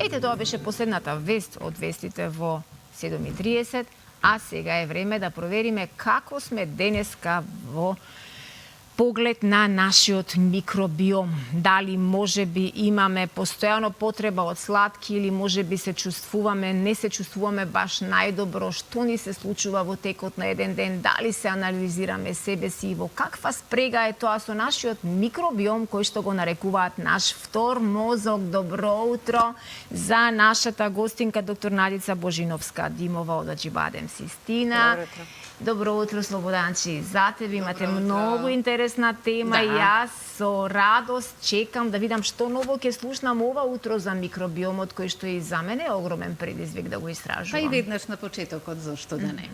Ете, тоа беше последната вест од вестите во 7:30, а сега е време да провериме како сме денеска во поглед на нашиот микробиом. Дали можеби имаме постојано потреба од сладки или можеби не се чувствуваме баш најдобро, што ни се случува во текот на еден ден, дали се анализираме себе си и во каква спрега е тоа со нашиот микробиом кој што го нарекуваат наш втор мозок. Добро утро за нашата гостинка доктор Надица Божиновска-Димова од Аџибадем Систина. Добро утро. Добро утро, Слободанчи. За тебе имате многу интересна тема Да. и јас со радост чекам да видам што ново ќе слушнам ова утро за микробиомот, кој што и за мене е огромен предизвик да го истражувам. Па и веднаш на почетокот, зошто да не.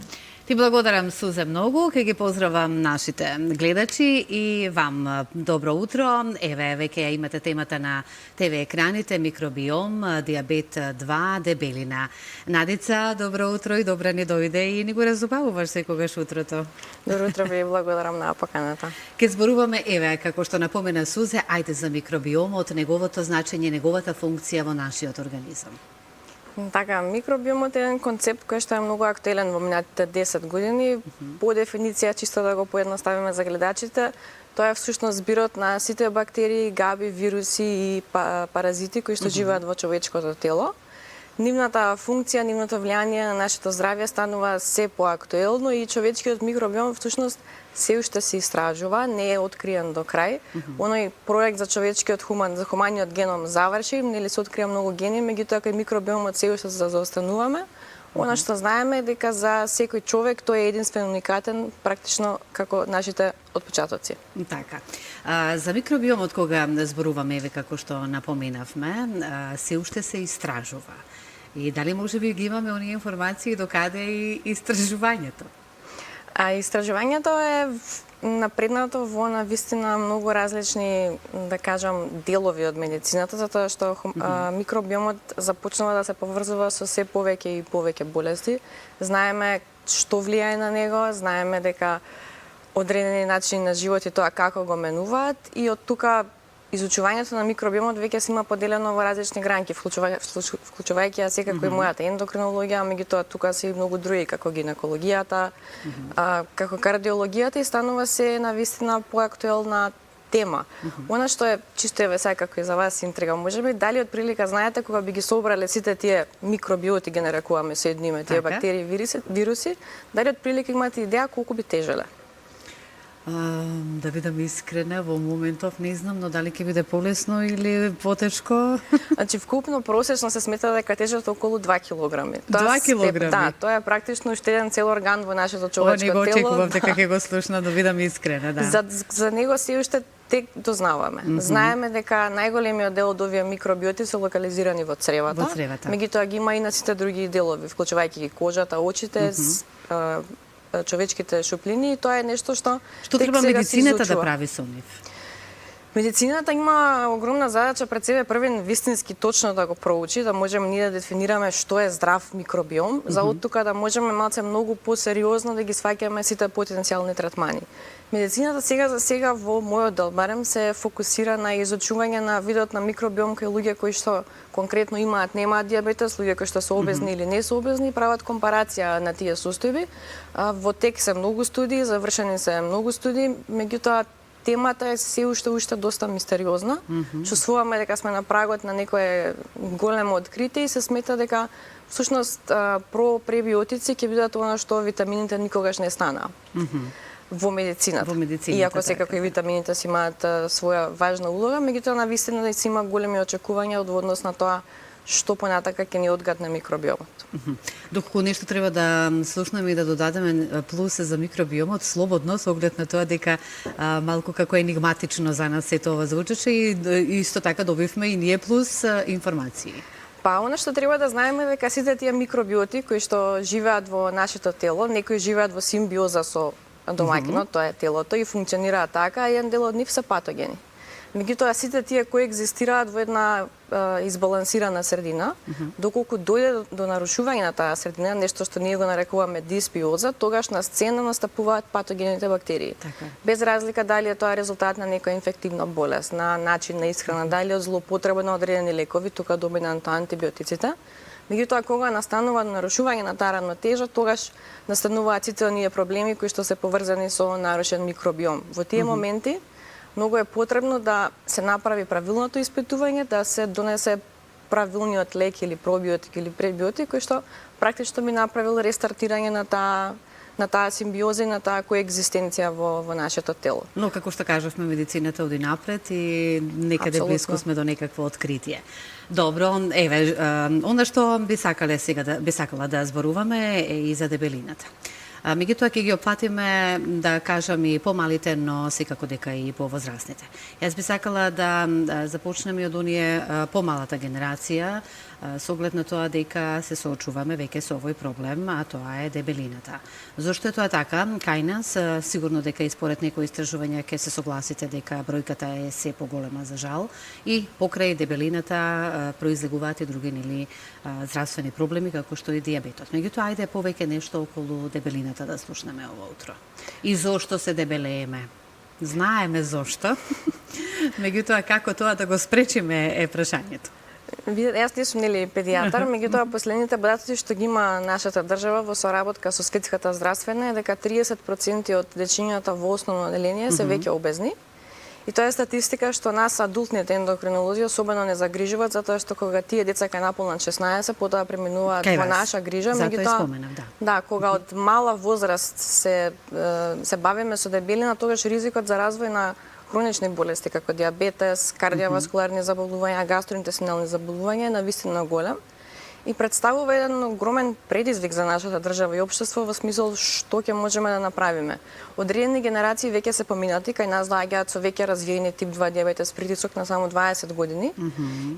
Ти благодарам, Сузе, многу. Ке ги поздравам нашите гледачи и вам добро утро. Еве, веќе ја имате темата на ТВ екраните, микробиом, диабет 2, дебелина. Надица, добро утро и добра ни дојде и ни го разубавуваш секогаш утрото. Добро утро, ви благодарам на поканата. Ке зборуваме, еве, како што напомена Сузе, ајде за микробиомот, неговото значење, неговата функција во нашиот организам. Така, микробиомот е еден концепт кој што е многу актуелен во минатите 10 години. По дефиниција, чисто да го поедноставиме за гледачите, тоа е всушност збирот на сите бактерии, габи, вируси и паразити кои што живеат во човечкото тело. Нивната функција, нивното влијание на нашето здравје станува се поактуелно и човечкиот микробиом всушност се уште се истражува, не е откриен до крај. Оној проект за човечкиот за хуманиот геном заврши, нели се открија многу гени, меѓутоа кај микробиомот се уште се заостануваме. Она што знаеме е дека за секој човек тој е единствен уникатен, практично како нашите отпечатоци. Така. За микробиомот кога зборуваме, еве како што напоменавме, се уште се истражува. И дали може би ги имаме оние информации до каде и истражувањето? Истражувањето е напреднато во навистина многу различни, да кажам, делови од медицината, затоа што микробиомот започнува да се поврзува со се повеќе и повеќе болести. Знаеме што влијае на него, знаеме дека одредени начини на живот и тоа како го менуваат и од тука изучувањето на микробиомот веќе се има поделено во различни гранки, вклучувајќи ја секако и мојата ендокринологија, меѓутоа тука се и многу други, како гинекологијата, како кардиологијата и станува се навистина поактуелна тема. Она што е чисто еве сега како и за вас интрига, можеби дали од прилика знаете кога би ги собрале сите тие микробиоти ги нарекуваме со едно име, тие бактерии, вируси, дали од прилика имате идеја колку би тежеле? Да бидам искрена, во моментов не знам, но дали ќе биде полесно или потешко? Значи, вкупно просечно се смета дека тежат околу 2 килограми. 2 килограми? Да, тоа е практично уште еден цел орган во нашето човечко тело. Не го очекував дека ќе го слушна, да бидам искрена, да. За него се уште тек дознаваме. Знаеме дека најголемиот дел од овие микробиоти се локализирани во цревата. Меѓутоа ги има и на сите други делови, вклучувајќи ги кожата, очите, човечките шуплини и тоа е нешто што треба медицината да прави со нив? Медицината има огромна задача пред себе првен вистински точно да го проучи, да можеме ние да дефинираме што е здрав микробиом, за од тука да можеме малце многу посериозно да ги сваќаме сите потенцијални третмани. Медицината сега во мојот дел барем се фокусира на изучување на видот на микробиом кај луѓе кои што конкретно немаат диабетес, луѓе кои што се обезни или не се обезни, прават компарација на тие состојби. Во тек се многу студии, завршени се многу студии, меѓутоа темата е се уште доста мистериозна. Чувствуваме дека сме на прагот на некое големо откритие и се смета дека всушност пребиотици ќе бидат она што витамините никогаш не станаа. Во медицината. Иако секако и витамините си имаат своја важна улога, меѓутоа навистина да се има големи очекувања од однос на тоа што понатака ќе ни одгадне микробиомот. Доколку нешто треба да слушнеме и да додадеме плюс за микробиомот, слободно, со оглед на тоа дека малку како енигматично за нас се тоа звучеше и исто така добивме и ние плюс информации. Па, она што треба да знаеме дека сите тие микробиоти кои што живеат во нашето тело, некои живеат во симбиоза со домаќинот, тоа е телото и функционираат така, а еден дел од нив се патогени. Меѓутоа сите тие кои екзистираат во една избалансирана средина, доколку дојде до нарушување на таа средина, нешто што ние го нарекуваме дисбиоза, тогаш на сцена настапуваат патогените бактерии. Така. Без разлика дали е тоа резултат на некоја инфективна болест, на начин на исхрана, дали од злоупотреба на одредени лекови, тука доминантно антибиотиците. Меѓутоа, кога настанува нарушување на таа рамнотежа, тогаш настануваат сите оние проблеми кои што се поврзани со нарушен микробиом. Во тие моменти многу е потребно да се направи правилното испитување, да се донесе правилниот лек или пробиотик или пребиотик кој што практично би направил рестартирање на таа симбиоза и на таа коегзистенција во нашето тело. Но како што кажавме, медицината оди напред и некаде Апсолутно. блиску сме до некакво откритие. Добро, еве, она што би сакала да зборуваме е и за дебелината. Меѓутоа ќе ги опфатиме, да кажам, и помалите, но секако дека и повозрастните. Јас би сакала да започнеме од оние помалата генерација, со оглед на тоа дека се соочуваме веќе со овој проблем, а тоа е дебелината. Зошто е тоа така? Кај нас, сигурно дека и според некои истражувања ќе се согласите дека бројката е се поголема за жал и покрај дебелината произлегуваат и други здравствени проблеми како што и дијабетот. Меѓутоа, ајде повеќе нешто околу дебелината да слушнеме ово утро. И зошто се дебелееме? Знаеме зошто. Меѓутоа, како тоа да го спречиме е прашањето. Јас не сум педијатар, меѓутоа последните податоци што ги има нашата држава во соработка со Светската здравствена е дека 30% од дечињата во основно оделение се веќе обезни. И тоа е статистика што нас адултните ендокринолози особено не загрижуваат, затоа што кога тие деца кај наполнат 16, потоа преминуваат во наша грижа, меѓутоа да, кога од мала возраст се бавиме со дебелина, тогаш ризикот за развој на хронични болести како дијабетес, кардиоваскуларни заболувања, гастроинтестинални заболувања е навистина голем и представува еден огромен предизвик за нашата држава и општество во смисол што ќе можеме да направиме. Одредени генерации веќе се поминати, кај нас доаѓаат со веќе развиени тип 2 дијабетес притисок на само 20 години.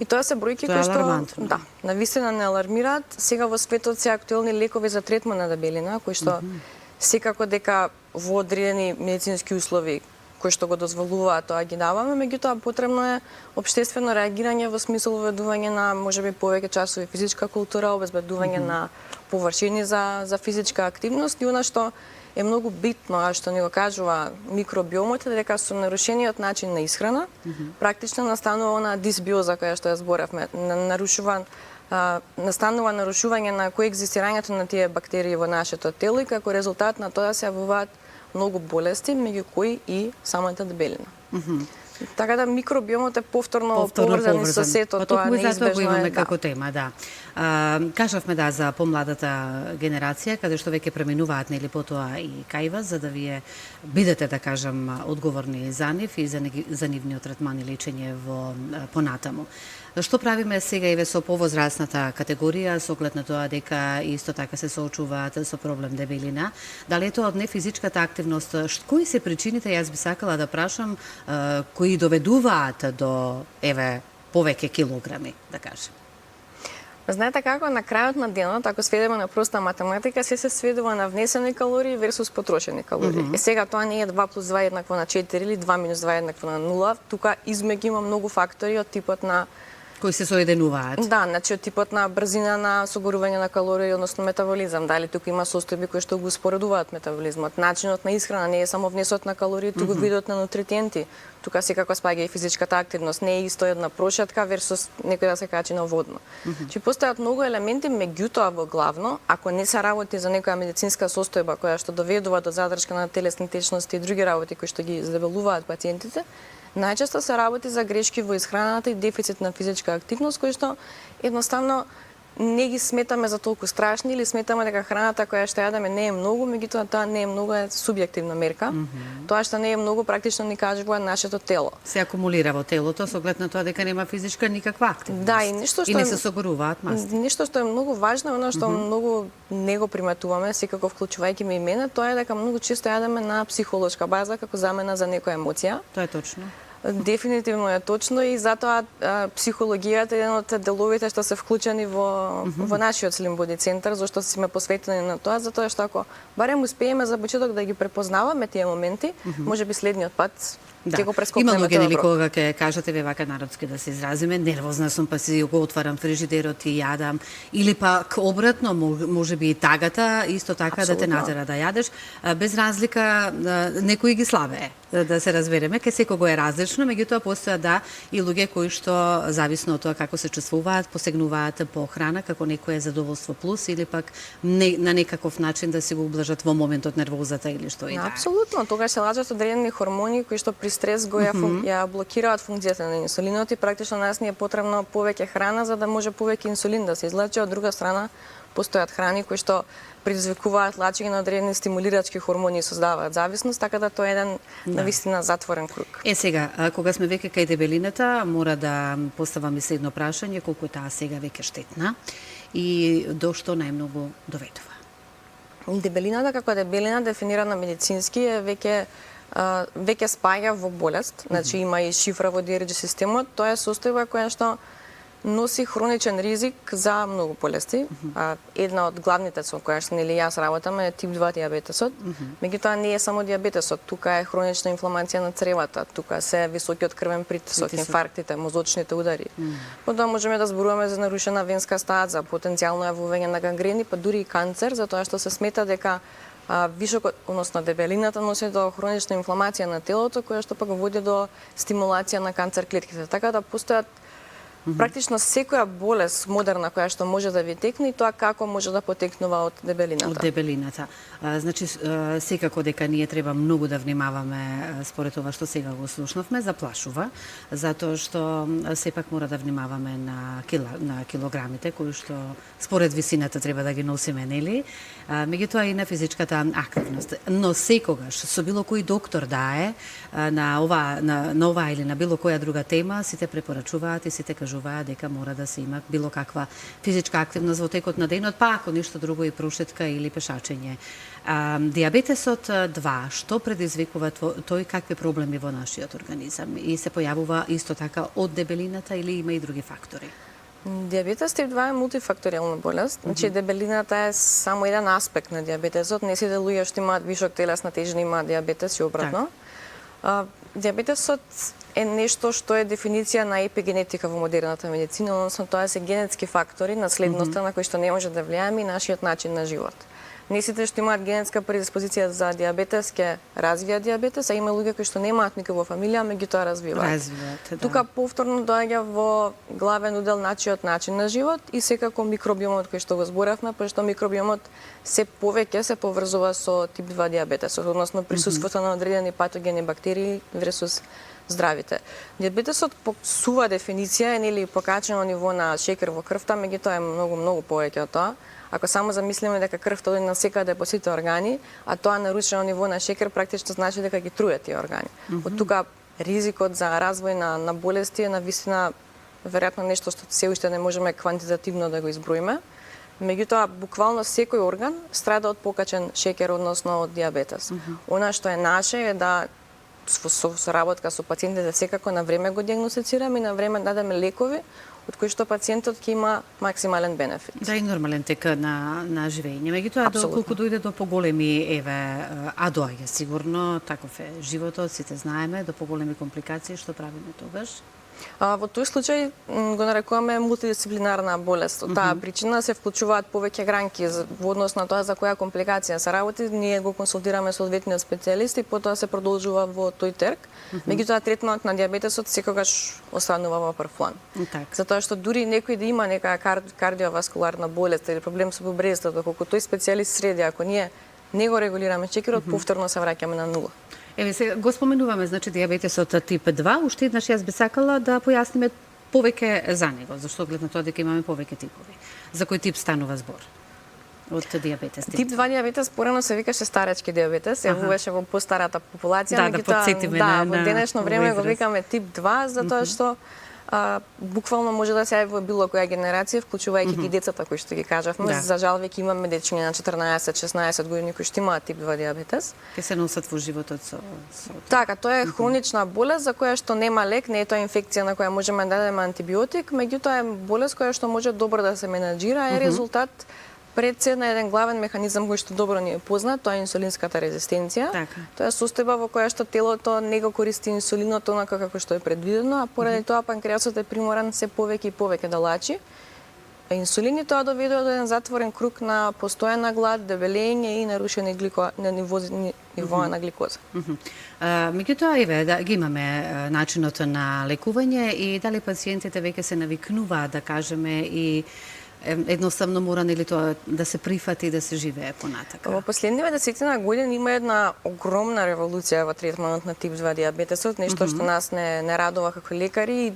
И тоа се бројки кои што навистина не алармираат. Сега во светот се актуелни лекови за третман на дебелина, кои што секако дека во одредени медицински услови кои што го дозволуваат, тоа ги даваме, меѓутоа потребно е општествено реагирање во смисол воведување на можеби повеќе часови физичка култура, обезбедување на површини за физичка активност и она што е многу битно, а што ни го кажува микробиомот е дека со нарушениот начин на исхрана практично настанува она дисбиоза која што ја зборавме, настанува нарушување на коегзистирањето на тие бактерии во нашето тело и како резултат на тоа се јавуваат многу болести, меѓу кои и самата дебелина. Така да микробиомот е повторно поврзан со сето, тоа неизбежно го имаме како тема, да. Кажавме за помладата генерација, каде што веќе преминуваат нели потоа и кај вас, за да вие бидете, да кажам, одговорни за нив и за нивниот третман и лечење во понатаму. Што правиме сега и со повозрастната категорија, со оглед на тоа дека исто така се соочуваат со проблем дебелина? Дали е тоа од нефизичката активност? Кои се причините, јас би сакала да прашам, кои доведуваат до, повеќе килограми, да кажем? Знаете како, на крајот на денот, ако сведеме на проста математика, се сведува на внесени калории версус потрошени калории. Сега тоа не е 2 плюс 2 еднакво на 4 или 2 минус 2 еднакво на 0, тука измеѓу има многу фактори од типот на кои се соединуваат. Да, значи од типот на брзина на согорување на калории, односно метаболизам, дали тука има состојби кои што го споредуваат метаболизмот, начинот на исхрана, не е само внесот на калории, туку видот на нутритиенти. Тука секако спаѓа и физичката активност, не е исто една прошетка версус некој да се качи на водно. Чи постојат многу елементи, меѓутоа во главно, ако не се работи за некоја медицинска состојба која што доведува до задршка на телесни течности и други работи кои што ги издебелуваат пациентите, најчесто се работи за грешки во исхраната и дефицит на физичка активност, кои што едноставно не ги сметаме за толку страшни или сметаме дека храната која што јадеме не е многу, меѓутоа тоа не е многу е субјективна мерка. Тоа што не е многу практично ни кажува нашето тело. Се акумулира во телото со оглед на тоа дека нема физичка никаква активност. Да, и нешто што не се согоруваат масти. Нешто што е многу важно, оно што многу не го приметуваме, секако вклучувајќи ме и мене, тоа е дека многу често јадеме на психолошка база како замена за некоја емоција. Тоа е точно. Дефинитивно е точно и затоа психологијата е еден од деловите што се вклучени во нашиот Slim Body центар, зашто сме посветени на тоа, затоа што ако барем успееме за почеток да ги препознаваме тие моменти, можеби следниот пат Ќе го Има прескокнеме луѓе тоа нели добро. кога ќе кажете ве вака народски да се изразиме, нервозна сум па си го отварам фрижидерот и јадам, или пак обратно, може би и тагата исто така да те Апсолутно. натера да јадеш, без разлика, некои ги слабее, да се разбереме, ке секого е различно, меѓутоа постојат и луѓе кои што зависно од тоа како се чувствуваат, посегнуваат по храна како некое задоволство плюс или пак на некаков начин да си го ублажат во моментот нервозата или што и да е. Апсолутно, тогаш се лажат одредени хормони кои што при стрес го ја блокираат функцијата на инсулинот и практично нас ни е потребно повеќе храна за да може повеќе инсулин да се излачи. Од друга страна, постојат храни кои што предизвикуваат лачење на одредени стимулирачки хормони и создаваат зависност, така да тоа е еден навистина затворен круг. Сега, кога сме веќе кај дебелината, мора да поставам и следно прашање, колку е таа сега веќе штетна и до што најмногу доведува? Дебелината како дебелина дефинирана медицински е веќе спаѓа во болест, значи има и шифра во DRG системот, тоа е состојба која што носи хроничен ризик за многу болести. Една од главните со која што нели јас работам е тип 2 дијабетесот. Меѓутоа не е само дијабетесот, тука е хронична инфламација на цревата, тука се високиот крвен притисок, инфарктите, мозочните удари. Потоа можеме да зборуваме за нарушена венска стаат, за потенцијално јавување на гангрени, па дури и канцер, затоа што се смета дека вишокот, односно дебелината носи до хронична инфламација на телото, која што пак води до стимулација на канцер клетките. Така да постојат практично секоја болест модерна која што може да ви текне и тоа како може да потекнува од дебелината. Од дебелината. Значи, секако дека ние треба многу да внимаваме според ова што сега го слушнавме, заплашува, затоа што сепак мора да внимаваме на килограмите кои што според висината треба да ги носиме, нели? Меѓутоа и на физичката активност. Но секогаш со било кој доктор на ова или на било која друга тема, сите препорачуваат и сите кажуваат дека мора да се има било каква физичка активност во текот на денот, па ако ништо друго и прошетка или пешачење. Дијабетесот 2, што предизвикува тој, какви проблеми во нашиот организам и се појавува исто така од дебелината или има и други фактори? Дијабетес тип 2 е мултифакторијална болест. Значи дебелината е само еден аспект на дијабетесот. Не сите луѓе што имаат вишок телесна тежина имаат дијабетес и обратно. Дијабетесот е нешто што е дефиниција на епигенетика во модерната медицина, односно тоа се генетски фактори, наследноста на кои што не може да влијаеме и нашиот начин на живот. Не сите што имаат генетска предиспозиција за дијабетес ќе развијат дијабетес, а има луѓе кои што немаат никој во фамилија, меѓутоа развиваат. Да. Тука повторно доаѓа во главен удел начиот начин на живот и секако микробиомот кој што го зборавме, пошто микробиомот се повеќе се поврзува со тип 2 дијабетес, односно присуството на одредени патогени бактерии versus здравите. Дијабетесот по сува дефиниција е нели покачено ниво на шекер во крвта, меѓутоа е многу повеќе од тоа. Ако само замислиме дека крвта оди насекаде по сите органи, а тоа нарушено ниво на шекер практично значи дека ги труе тие органи. Од тука ризикот за развој на болести е навистина веројатно нешто што се уште не можеме квантитативно да го изброиме. Меѓутоа, буквално секој орган страда од покачен шекер, односно од дијабетес. Она што е наше е да со соработка со пациентите секако на време го дијагностицираме и на време дадеме лекови од кои што пациентот ќе има максимален бенефит. Да, и нормален тек на живење. Меѓутоа, доколку дојде до поголеми, а доаѓа сигурно, таков е животот, сите знаеме, до поголеми компликации, што правиме тогаш? Во тој случај го нарекуваме мултидисциплинарна болест. Од таа причина се вклучуваат повеќе гранки во однос на тоа за која компликација се работи. Ние го консултираме соодветниот специјалист и потоа се продолжува во тој терк. Меѓутоа третманот на дијабетесот секогаш останува во прв план. Затоа што дури некој да има нека кардиоваскуларна болест или проблем со бубрезата, доколку тој специјалист среди, ако ние не го регулираме шекерот, повторно се враќаме на нула. Еве сега го споменуваме, значи дијабетесот тип 2, уште еднаш јас би сакала да појасниме повеќе за него, зашто глед на тоа дека имаме повеќе типови. За кој тип станува збор? Од дијабетес. Тип 2 дијабетес порано се викаше старечки дијабетес, се беше во постарата популација, да потсетиме во денешно време го викаме тип 2 затоа што буквално може да се јави во било која генерација, вклучувајќи ги децата кои што ги кажавме. За жал веќе имаме дечиња на 14-16 години кои што имаат тип 2 дијабетес. Ке се носат во животот со Така, тоа е хронична болест за која што нема лек, не е тоа инфекција на која можеме да дадеме антибиотик, меѓутоа е болест која што може добро да се менаџира, е резултат пред се на еден главен механизам кој што добро ни е познат, тоа е инсулинската резистенција. Така. Тоа е состојба во која што телото не го користи инсулинот онака како што е предвидено, а поради тоа панкреасот е приморан се повеќе и повеќе да лачи. Инсулин и тоа доведува до еден затворен круг на постојана глад, дебелење и нарушени нивоа на гликоза. Меѓутоа, еве, да ги имаме начинот на лекување и дали пациентите веќе се навикнуваат, да кажеме, и едноставно мора нели тоа да се прифати и да се живее понатака. Во последниве десетина години има една огромна револуција во третманот на тип 2 диабетесот, нешто што нас не радува како лекари и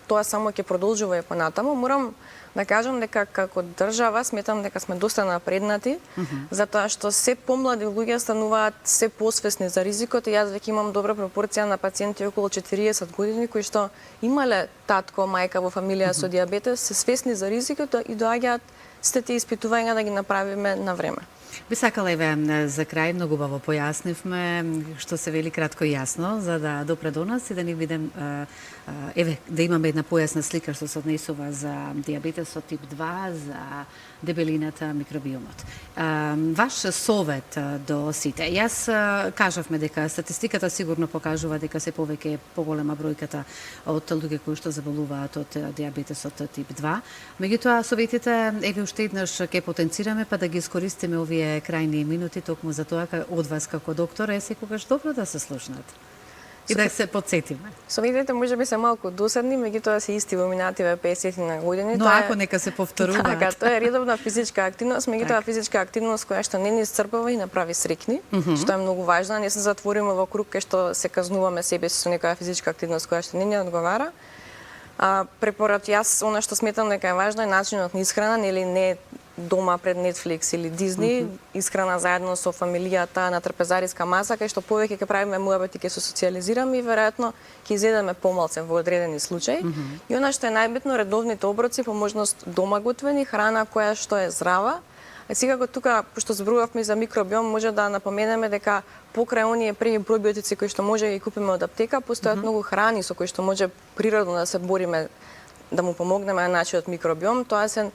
тоа само ќе продолжува и понатаму. Морам да кажам дека како држава сметам дека сме доста напреднати, затоа што се помлади луѓе стануваат се посвесни за ризикот и јас веќе имам добра пропорција на пациенти околу 40 години кои што имале татко, мајка во фамилија со диабетес, се свесни за ризикот и доаѓаат сите тие испитувања да ги направиме на време. Би сакала, еве, за крај, многу убаво појаснивме што се вели кратко и јасно, за да допре до нас и да ни видим, еве, да имаме една појасна слика што се однесува за диабетесот тип 2, за дебелината, микробиомот. Ваш совет до сите. Јас кажавме дека статистиката сигурно покажува дека се повеќе поголема бројката од луѓе кои што заболуваат од диабетесот тип 2. Меѓутоа, советите, еве, уште еднаш ќе потенцираме, па да ги искористиме овие крајни минути токму за тоа од вас како доктор е секогаш добро да се слушнат. И да се подсетиме. Советите можеби се малку досадни, меѓутоа се исти во минативе 50 на години. Но ако нека се повторуваат. Така, тоа е редовна физичка активност, меѓутоа физичка активност која што не ни исцрпува и направи срекни, што е многу важна. Не се затвориме во круг кај што се казнуваме себе со некоја физичка активност која што не ни одговара. Препорат јас, она што сметам дека е важно е начинот на исхрана, нели не дома пред Netflix или Disney, исхрана заедно со фамилијата на трпезариска маса, кај што повеќе ќе правиме муабети, ќе се социјализираме и веројатно ќе изедеме помалце во одредени случаи. И она што е најбитно, редовните оброци, по можност дома готвени, храна која што е здрава. Секако тука, пошто зборувавме за микробиом, може да напоменеме дека покрај оние преви пробиотици кои што може да ги купиме од аптека, постојат многу храни со кои што може природно да се бориме, да му помогнеме на нашиот микробиом. Тоа се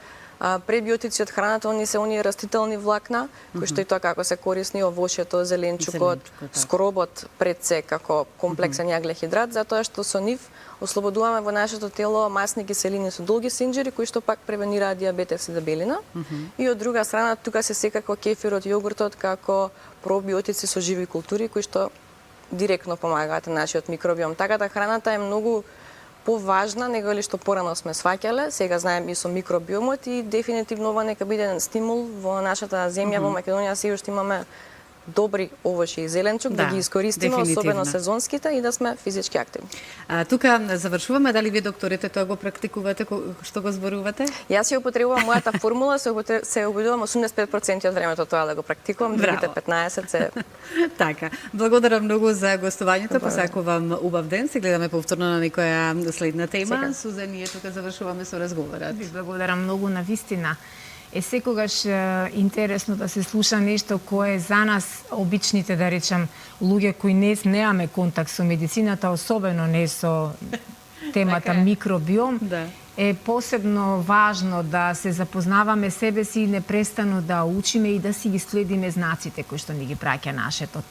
пребиотици од храната, они се оние растителни влакна, кои што и тоа како се корисни овошјето, зеленчукот, скоробот пред се како комплексен јаглехидрат, затоа што со нив ослободуваме во нашето тело масни киселини со долги синџири кои што пак превенираат диабетес и дебелина. И од друга страна тука се секако кефирот, јогуртот како пробиотици со живи култури кои што директно помагаат на нашиот микробиом. Така да храната е многу поважна него ли што порано сме сваќале, сега знаеме и со микробиомот и дефинитивно ова нека биде еден стимул во нашата земја, во Македонија сега уште имаме добри овошје и зеленчук, да ги искористиме, особено сезонските, и да сме физички активни. Тука завршуваме, дали вие докторите тоа го практикувате, што го зборувате? Јас ја употребувам мојата формула, се обидувам 85% од времето тоа да го практикувам, другите 15 се... Така, благодарам многу за гостувањето, посакувам убав ден, се гледаме повторно на некоја следна тема. Сузан, ние тука завршуваме со разговорот. Ви благодарам многу, на вистина. Е секогаш интересно да се слуша нешто кое за нас, обичните, да речам, луѓе кои немаме контакт со медицината, особено не со темата микробиом, е посебно важно да се запознаваме себе си и непрестано да учиме и да си ги следиме знаците кои што ни ги праќа нашето